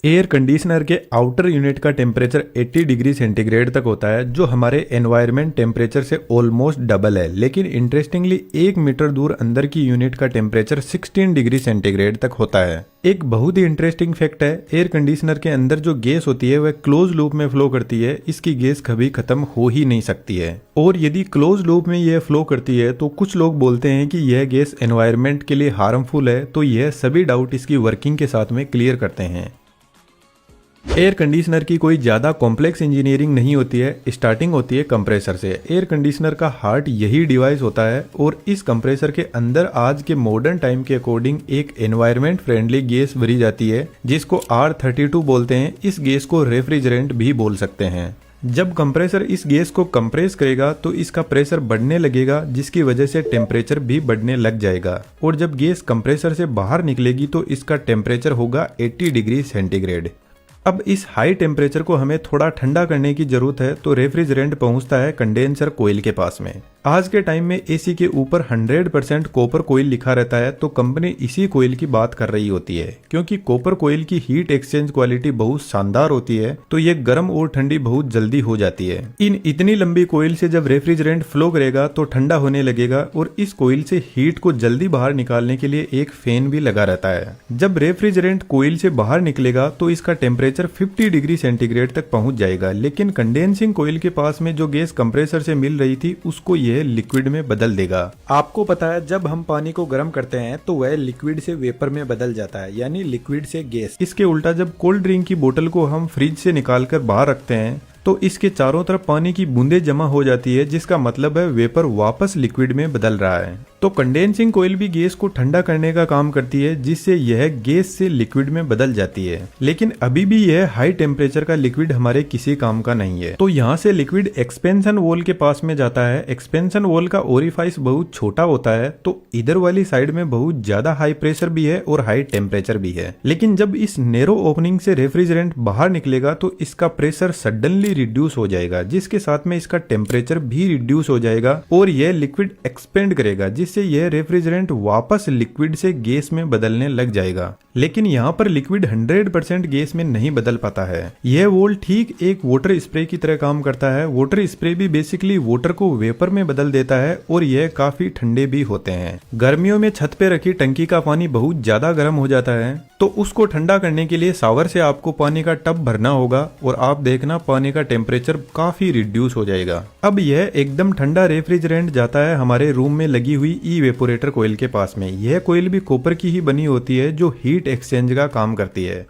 Air conditioner के outer unit का temperature 80 degree centigrade तक होता है, जो हमारे एनवायरनमेंट टेम्परेचर से ऑलमोस्ट डबल है। लेकिन इंटरेस्टिंगली 1 मीटर दूर अंदर की यूनिट का टेम्परेचर 16 डिग्री सेंटीग्रेड तक होता है। एक बहुत ही इंटरेस्टिंग फैक्ट है, एयर कंडीशनर के अंदर जो गैस होती है वह क्लोज लूप में फ्लो करती है। इसकी गैस कभी खत्म हो ही नहीं सकती है, और यदि क्लोज लूप में यह फ्लो करती है तो कुछ लोग बोलते हैं कि यह गैस एनवायरनमेंट के लिए हार्मफुल है। तो यह सभी डाउट इसकी वर्किंग के साथ में क्लियर करते हैं। एयर कंडीशनर की कोई ज़्यादा कॉम्प्लेक्स इंजीनियरिंग नहीं होती है, स्टार्टिंग होती है कंप्रेसर से। एयर कंडीशनर का हार्ट यही डिवाइस होता है, और इस कंप्रेसर के अंदर आज के मॉडर्न टाइम के अकॉर्डिंग एक एनवायरनमेंट फ्रेंडली गैस भरी जाती है, जिसको R32 बोलते हैं। इस गैस को रेफ्रिजरेंट भी बोल सकते हैं। जब कंप्रेसर इस गैस को कंप्रेस करेगा तो इसका प्रेशर बढ़ने लगेगा, जिसकी वजह से टेम्परेचर भी बढ़ने लग जाएगा। और जब गैस कंप्रेसर से बाहर निकलेगी तो इसका टेम्परेचर होगा 80 डिग्री सेंटीग्रेड। अब इस हाई टेम्परेचर को हमें थोड़ा ठंडा करने की जरूरत है, तो रेफ्रिजरेंट पहुंचता है कंडेंसर कोयल के पास में। आज के टाइम में एसी के ऊपर 100% कॉपर कोयल लिखा रहता है, तो कंपनी इसी कोयल की बात कर रही होती है, क्योंकि कॉपर कोयल की हीट एक्सचेंज क्वालिटी बहुत शानदार होती है, तो ये गर्म और ठंडी बहुत जल्दी हो जाती है। इन इतनी लंबी कोयल से जब रेफ्रिजरेंट फ्लो करेगा तो ठंडा होने लगेगा, और इस कोयल से हीट को जल्दी बाहर निकालने के लिए एक फैन भी लगा रहता है। जब रेफ्रिजरेंट कोयल से बाहर निकलेगा तो इसका टेम्परेचर 50 डिग्री सेंटीग्रेड तक पहुंच जाएगा। लेकिन कंडेंसिंग कोयल के पास में जो गैस कंप्रेसर से मिल रही थी उसको यह लिक्विड में बदल देगा। आपको पता है, जब हम पानी को गर्म करते हैं तो वह लिक्विड से वेपर में बदल जाता है, यानी लिक्विड से गैस। इसके उल्टा जब कोल्ड ड्रिंक की बोतल को हम फ्रिज से निकालकर बाहर रखते हैं तो इसके चारों तरफ पानी की बूंदें जमा हो जाती है, जिसका मतलब है वेपर वापस लिक्विड में बदल रहा है। तो कंडेंसिंग कोयल भी गैस को ठंडा करने का काम करती है, जिससे यह गैस से लिक्विड में बदल जाती है। लेकिन अभी भी यह हाई टेम्परेचर का लिक्विड हमारे किसी काम का नहीं है। तो यहाँ से लिक्विड एक्सपेंशन वॉल के पास में जाता है। एक्सपेंशन वॉल का ओरिफाइस बहुत छोटा होता है, तो इधर वाली साइड में बहुत ज्यादा हाई प्रेशर भी है और हाई टेम्परेचर भी है। लेकिन जब इस नैरो ओपनिंग से रेफ्रिजरेंट बाहर निकलेगा तो इसका प्रेशर सडनली रिड्यूस हो जाएगा, जिसके साथ में इसका टेम्परेचर भी रिड्यूस हो जाएगा, और यह लिक्विड एक्सपेंड करेगा, जिससे यह रेफ्रिजरेंट वापस लिक्विड से गैस में बदलने लग जाएगा। लेकिन यहाँ पर लिक्विड 100% गैस में नहीं बदल पाता है। यह वॉल ठीक एक वाटर स्प्रे की तरह काम करता है। वाटर स्प्रे भी बेसिकली वाटर को वेपर में बदल देता है, और यह काफी ठंडे भी होते हैं। गर्मियों में छत पे रखी टंकी का पानी बहुत ज्यादा गर्म हो जाता है, तो उसको ठंडा करने के लिए शावर से आपको पानी का टब भरना होगा, और आप देखना पानी का टेम्परेचर काफी रिड्यूस हो जाएगा। अब यह एकदम ठंडा रेफ्रिजरेंट जाता है हमारे रूम में लगी हुई इवेपोरेटर कोयल के पास में। यह कोयल भी कॉपर की ही बनी होती है, जो हीट एक्सचेंज का काम करती है।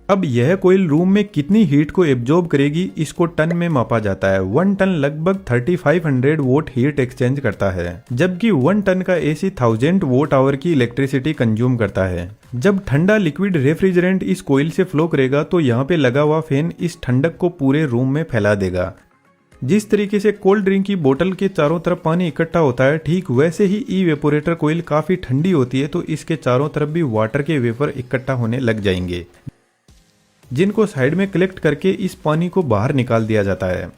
अब यह कोयल रूम में कितनी हीट को एब्जॉर्ब करेगी, इसको टन में मापा जाता है। 1 टन लगभग 3500 वोट हीट एक्सचेंज करता है, जबकि 1 टन का एसी 1000 वोट आवर की इलेक्ट्रिसिटी कंज्यूम करता है। जब ठंडा लिक्विड रेफ्रिजरेंट इस कोयल से फ्लो करेगा तो यहाँ पे लगा हुआ फैन इस ठंडक को पूरे रूम में फैला देगा। जिस तरीके से कोल्ड ड्रिंक की बोतल के चारों तरफ पानी इकट्ठा होता है, ठीक वैसे ही इवेपोरेटर कोयल काफी ठंडी होती है, तो इसके चारों तरफ भी वाटर के वेपर इकट्ठा होने लग जाएंगे, जिनको साइड में कलेक्ट करके इस पानी को बाहर निकाल दिया जाता है।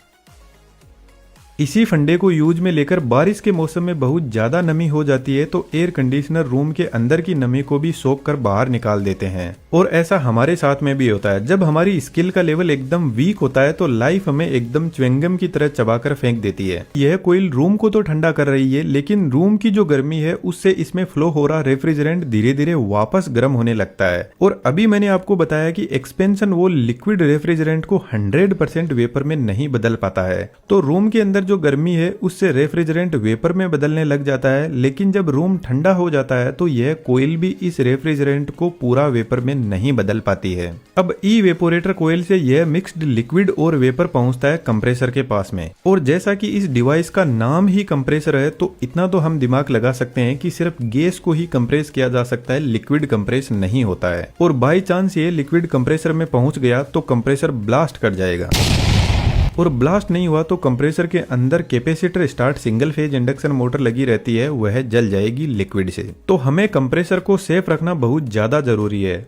इसी फंडे को यूज में लेकर बारिश के मौसम में बहुत ज्यादा नमी हो जाती है, तो एयर कंडीशनर रूम के अंदर की नमी को भी सोख कर बाहर निकाल देते हैं। और ऐसा हमारे साथ में भी होता है। जब हमारी स्किल का लेवल एकदम वीक होता है तो लाइफ हमें एकदम च्युइंगम की तरह चबाकर फेंक देती है। यह कोयल रूम को तो ठंडा कर रही है, लेकिन रूम की जो गर्मी है उससे इसमें फ्लो हो रहा रेफ्रिजरेंट धीरे धीरे वापस गर्म होने लगता है। और अभी मैंने आपको बताया कि एक्सपेंशन वॉल लिक्विड रेफ्रिजरेंट को 100% वेपर में नहीं बदल पाता है, तो रूम के अंदर जो गर्मी है उससे रेफ्रिजरेंट वेपर में बदलने लग जाता है। लेकिन जब रूम ठंडा हो जाता है तो यह कोयल भी इस रेफ्रिजरेंट को पूरा वेपर में नहीं बदल पाती है। अब इवेपोरेटर कोयल से यह मिक्स्ड लिक्विड और वेपर पहुंचता है कंप्रेसर के पास में। और जैसा कि इस डिवाइस का नाम ही कंप्रेसर है, तो इतना तो हम दिमाग लगा सकते हैं कि सिर्फ गैस को ही कंप्रेस किया जा सकता है, लिक्विड कंप्रेस नहीं होता है। और बाई चांस ये लिक्विड कंप्रेसर में पहुंच गया तो कंप्रेसर ब्लास्ट कर जाएगा, और ब्लास्ट नहीं हुआ तो कंप्रेसर के अंदर capacitor start single phase induction motor लगी रहती है, वह जल जाएगी लिक्विड से। तो हमें कंप्रेसर को सेफ रखना बहुत ज्यादा जरूरी है।